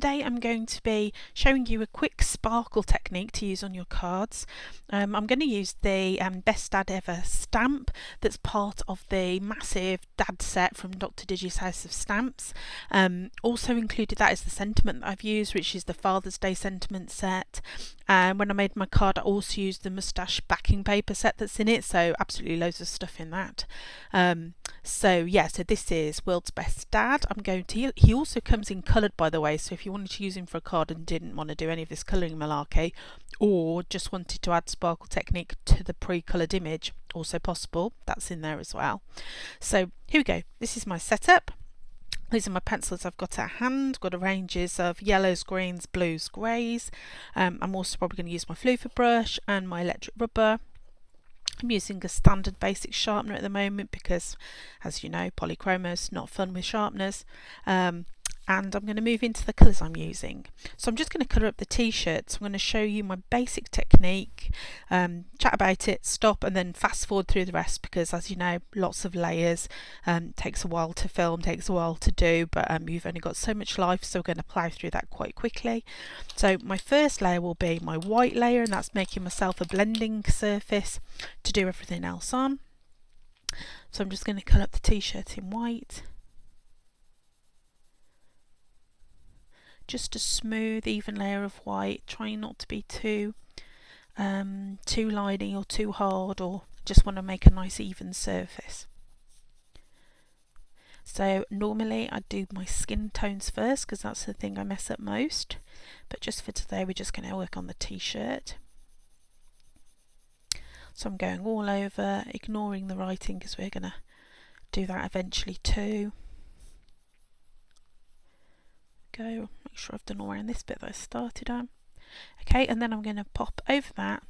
today I'm going to be showing you a quick sparkle technique to use on your cards. I'm going to use the Best Dad Ever stamp that's part of the massive dad set from Dr. Digi's House of Stamps. Also included that is the sentiment that I've used, which is the Father's Day sentiment set. When I made my card, I also used the moustache backing paper set that's in it, so absolutely loads of stuff in that. So this is World's Best Dad. He also comes in coloured, by the way, so if you wanted to use him for a card and didn't want to do any of this colouring malarkey, or just wanted to add sparkle technique to the pre-coloured image, also possible, that's in there as well. So here we go, this is my setup. These are my pencils I've got at hand. Got a ranges of yellows, greens, blues, greys. I'm also probably going to use my fluffy brush and my electric rubber. I'm using a standard basic sharpener at the moment because, as you know, polychromos not fun with sharpeners. And I'm going to move into the colours I'm using. So I'm just going to colour up the t-shirts. I'm going to show you my basic technique, chat about it, stop, and then fast forward through the rest because, as you know, lots of layers, takes a while to film, takes a while to do, but you've only got so much life, so we're going to plough through that quite quickly. So my first layer will be my white layer, and that's making myself a blending surface to do everything else on. So I'm just going to colour up the t-shirt in white. Just a smooth, even layer of white, trying not to be too liney or too hard, or just want to make a nice even surface. So normally I do my skin tones first because that's the thing I mess up most, but just for today we're just going to work on the t-shirt. So I'm going all over, ignoring the writing because we're going to do that eventually too. Go, make sure I've done all around this bit that I started on. Okay, and then I'm going to pop over that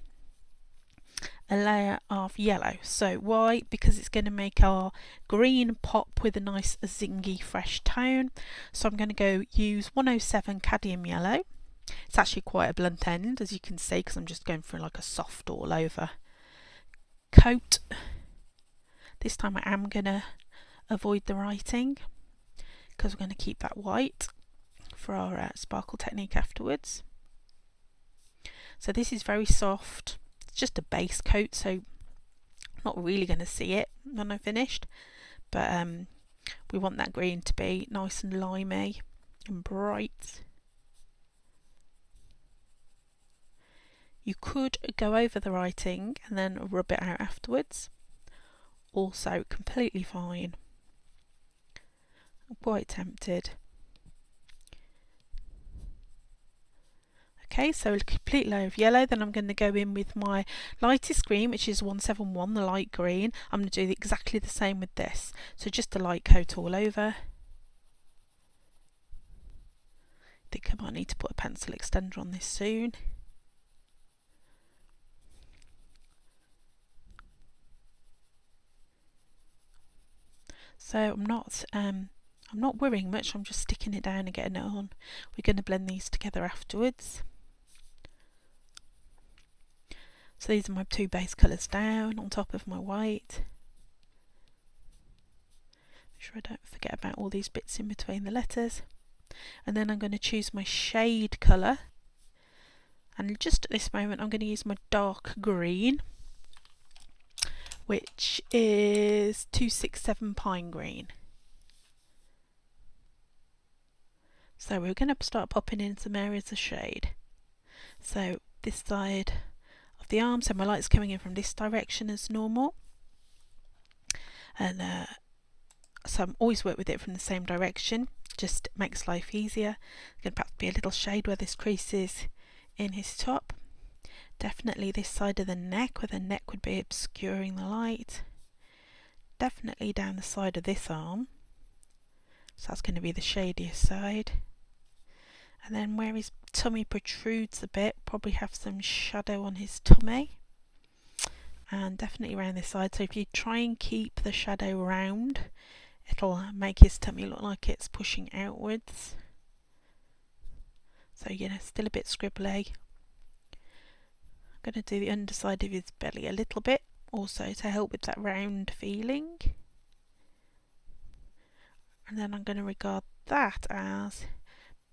a layer of yellow. So why? Because it's going to make our green pop with a nice zingy fresh tone. So I'm going to go use 107 cadmium yellow. It's actually quite a blunt end, as you can see, because I'm just going for like a soft all over coat. This time I am going to avoid the writing because we're going to keep that white for our sparkle technique afterwards. So this is very soft, it's just a base coat, so I'm not really going to see it when I'm finished, but we want that green to be nice and limey and bright. You could go over the writing and then rub it out afterwards, also completely fine. I'm quite tempted. Okay, so a complete layer of yellow, then I'm going to go in with my lightest green, which is 171, the light green. I'm going to do exactly the same with this, so just a light coat all over. I think I might need to put a pencil extender on this soon. So I'm not worrying much, I'm just sticking it down and getting it on. We're going to blend these together afterwards. So these are my two base colours down on top of my white. Make sure I don't forget about all these bits in between the letters. And then I'm going to choose my shade colour. And just at this moment I'm going to use my dark green, which is 267 Pine Green. So we're going to start popping in some areas of shade. So this side of the arm, so my light's coming in from this direction as normal, and so I'm always work with it from the same direction, just makes life easier. Going to perhaps be a little shade where this crease is in his top, definitely this side of the neck where the neck would be obscuring the light, definitely down the side of this arm, so that's going to be the shadiest side. And then where his tummy protrudes a bit, probably have some shadow on his tummy. And definitely around this side. So if you try and keep the shadow round, it'll make his tummy look like it's pushing outwards. So still a bit scribbly. I'm going to do the underside of his belly a little bit, also to help with that round feeling. And then I'm going to regard that as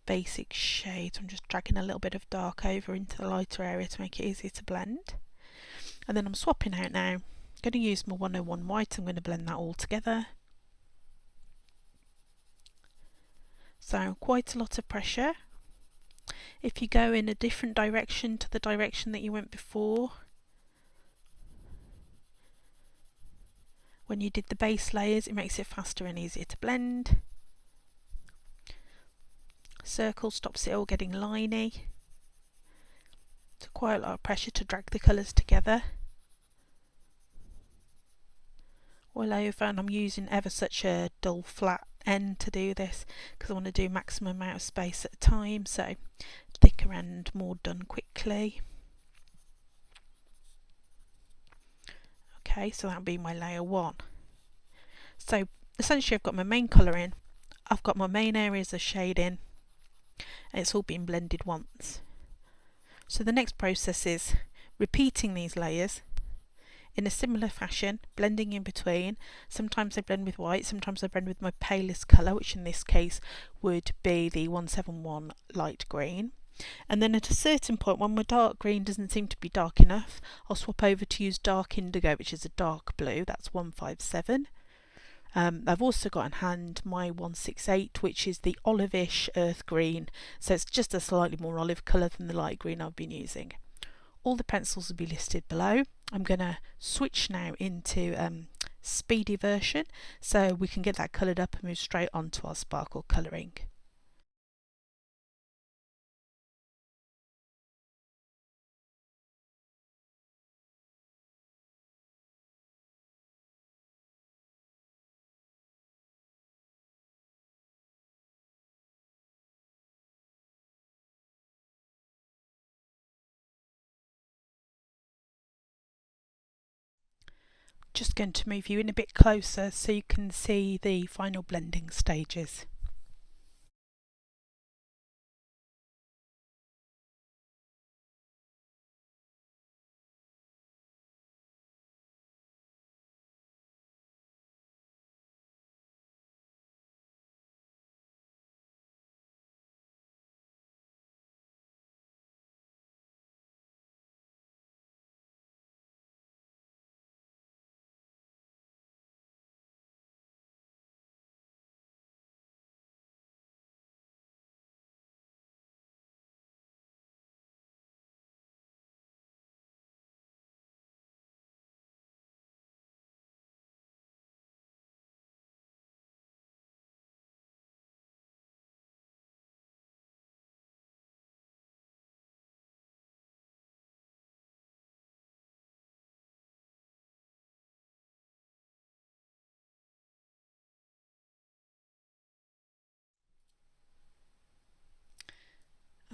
basic shades. I'm just dragging a little bit of dark over into the lighter area to make it easier to blend. And then I'm swapping out now. I'm going to use my 101 white. I'm going to blend that all together. So quite a lot of pressure. If you go in a different direction to the direction that you went before, when you did the base layers, it makes it faster and easier to blend. Circle stops it all getting liney. So quite a lot of pressure to drag the colours together. All over, and I'm using ever such a dull flat end to do this because I want to do maximum amount of space at a time, so thicker end, more done quickly. Okay, so that'll be my layer 1. So essentially I've got my main colour in, I've got my main areas of shade in, and it's all been blended once. So the next process is repeating these layers in a similar fashion, blending in between. Sometimes I blend with white, sometimes I blend with my palest colour, which in this case would be the 171 light green. And then at a certain point, when my dark green doesn't seem to be dark enough, I'll swap over to use dark indigo, which is a dark blue, that's 157. I've also got in hand my 168, which is the olivish earth green, so it's just a slightly more olive colour than the light green I've been using. All the pencils will be listed below. I'm going to switch now into speedy version so we can get that coloured up and move straight on to our sparkle colouring. Just going to move you in a bit closer so you can see the final blending stages.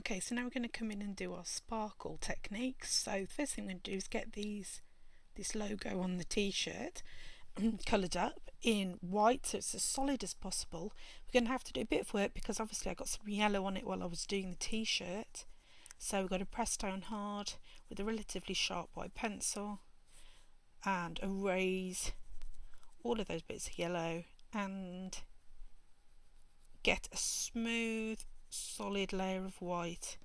Okay, so now we're going to come in and do our sparkle techniques. So the first thing we're going to do is get this logo on the t-shirt coloured up in white so it's as solid as possible. We're going to have to do a bit of work because obviously I got some yellow on it while I was doing the t-shirt. So we've got to press down hard with a relatively sharp white pencil and erase all of those bits of yellow and get a smooth solid layer of white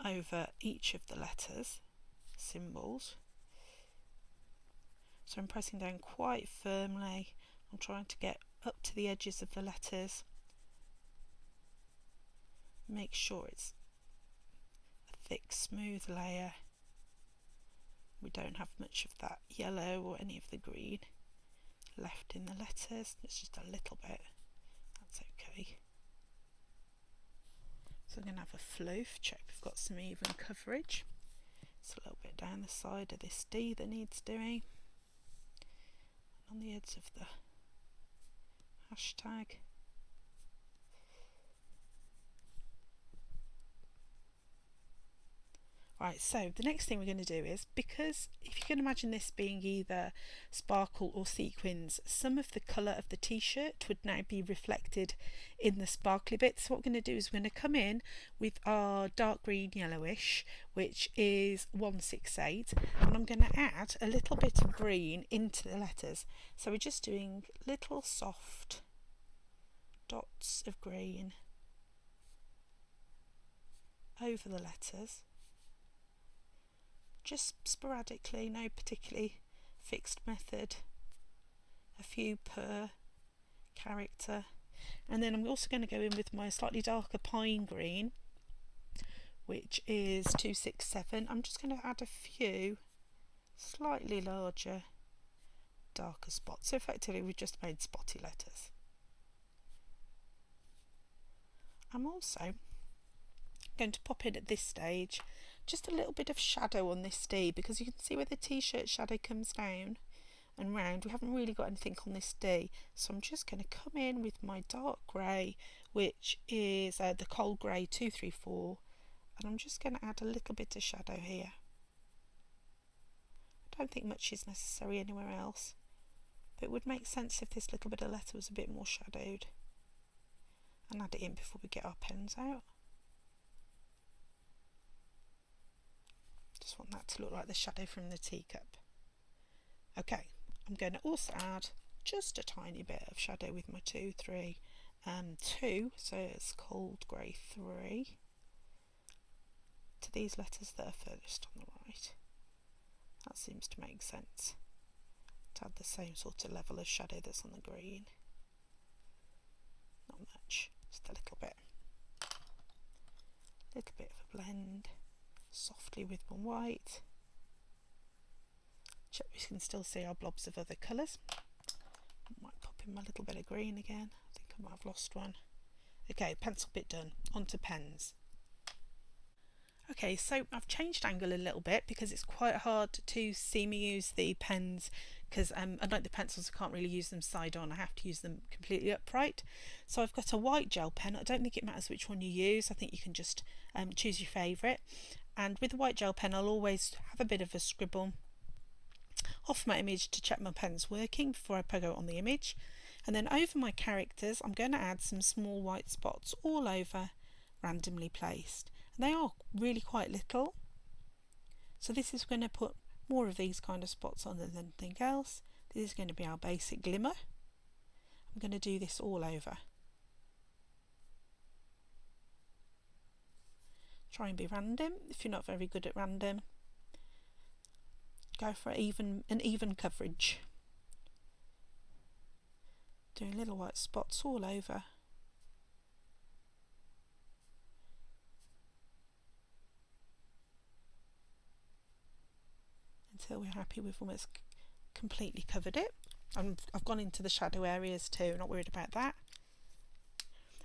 over each of the letters, symbols. So I'm pressing down quite firmly. I'm trying to get up to the edges of the letters. Make sure it's a thick, smooth layer. We don't have much of that yellow or any of the green left in the letters. It's just a little bit. That's okay. So I'm going to have a floof, check we've got some even coverage. It's a little bit down the side of this D that needs doing. And on the edge of the hashtag. Right, so the next thing we're going to do is, because if you can imagine this being either sparkle or sequins, some of the colour of the t-shirt would now be reflected in the sparkly bits. So what we're going to do is we're going to come in with our dark green yellowish, which is 168, and I'm going to add a little bit of green into the letters. So we're just doing little soft dots of green over the letters, just sporadically, no particularly fixed method, a few per character. And then I'm also going to go in with my slightly darker pine green, which is 267. I'm just going to add a few slightly larger, darker spots. So effectively we've just made spotty letters. I'm also going to pop in at this stage just a little bit of shadow on this D, because you can see where the t-shirt shadow comes down and round. We haven't really got anything on this D, so I'm just going to come in with my dark grey, which is the cold grey 234, and I'm just going to add a little bit of shadow here. I don't think much is necessary anywhere else, but it would make sense if this little bit of letter was a bit more shadowed, and add it in before we get our pens out. Just want that to look like the shadow from the teacup. Okay, I'm going to also add just a tiny bit of shadow with my 2, 3 and 2, so it's cold grey 3, to these letters that are furthest on the right. That seems to make sense, to add the same sort of level of shadow that's on the green. Not much, just a little bit. Little bit of a blend, softly with my white. Check we can still see our blobs of other colours. Might pop in my little bit of green again. I think I might have lost one. Okay, pencil bit done. On to pens. Okay, so I've changed angle a little bit because it's quite hard to see me use the pens, because unlike the pencils I can't really use them side on, I have to use them completely upright. So I've got a white gel pen. I don't think it matters which one you use, I think you can just choose your favourite. And with the white gel pen I'll always have a bit of a scribble off my image to check my pen's working before I put it on the image. And then over my characters I'm going to add some small white spots all over, randomly placed. And they are really quite little, so this is going to put more of these kind of spots on than anything else. This is going to be our basic glimmer. I'm going to do this all over. Try and be random. If you're not very good at random, go for an even coverage. Doing little white spots all over. Until we're happy we've almost completely covered it. I've gone into the shadow areas too, not worried about that.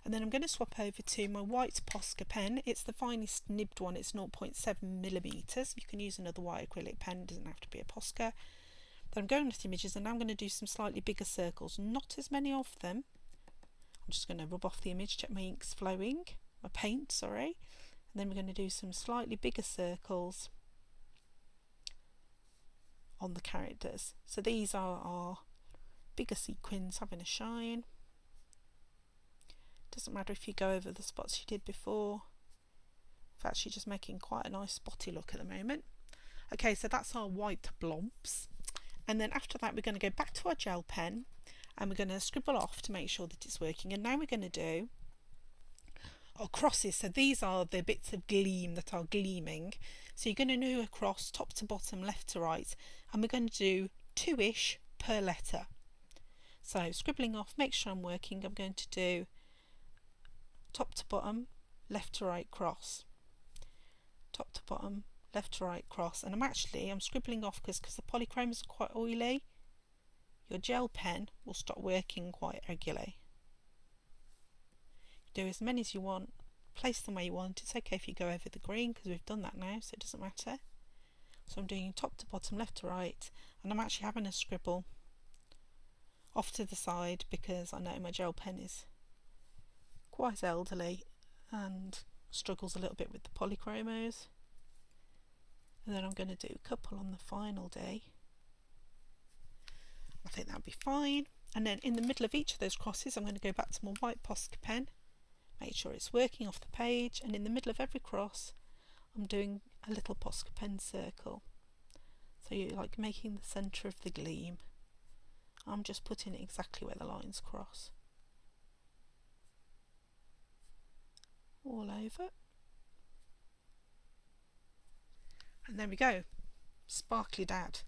And then I'm going to swap over to my white Posca pen. It's the finest nibbed one, it's 0.7mm. You can use another white acrylic pen, it doesn't have to be a Posca. Then I'm going with the images and now I'm going to do some slightly bigger circles, not as many of them. I'm just going to rub off the image, check my ink's flowing, my paint, sorry. And then we're going to do some slightly bigger circles on the characters. So these are our bigger sequins having a shine. Doesn't matter if you go over the spots you did before. It's actually just making quite a nice spotty look at the moment. Okay, so that's our white blobs. And then after that we're going to go back to our gel pen and we're going to scribble off to make sure that it's working. And now we're going to do our crosses. So these are the bits of gleam that are gleaming. So you're going to do a cross top to bottom, left to right, and we're going to do 2-ish per letter. So scribbling off, make sure I'm working, I'm going to do top to bottom, left to right cross, top to bottom, left to right cross. And I'm scribbling off because the polychromes are quite oily. Your gel pen will stop working quite regularly. Do as many as you want, place them where you want. It's okay if you go over the green because we've done that now, so it doesn't matter. So I'm doing top to bottom, left to right, and I'm actually having a scribble off to the side because I know my gel pen is quite elderly and struggles a little bit with the polychromos. And then I'm going to do a couple on the final day. I think that'll be fine. And then in the middle of each of those crosses I'm going to go back to my white Posca pen, make sure it's working off the page, and in the middle of every cross I'm doing a little Posca pen circle. So you're like making the centre of the gleam. I'm just putting it exactly where the lines cross. All over. And there we go, sparkly dad.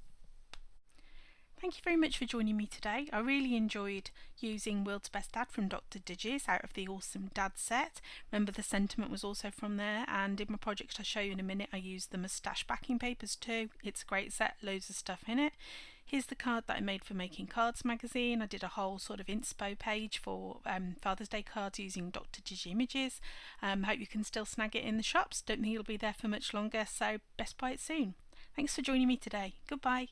Thank you very much for joining me today. I really enjoyed using World's Best Dad from Dr. Digi's out of the Awesome Dad set. Remember, the sentiment was also from there, and in my project I'll show you in a minute I used the moustache backing papers too. It's a great set, loads of stuff in it. Here's the card that I made for Making Cards magazine. I did a whole sort of inspo page for Father's Day cards using Dr. Digi images. Hope you can still snag it in the shops. Don't think it'll be there for much longer, so best buy it soon. Thanks for joining me today. Goodbye.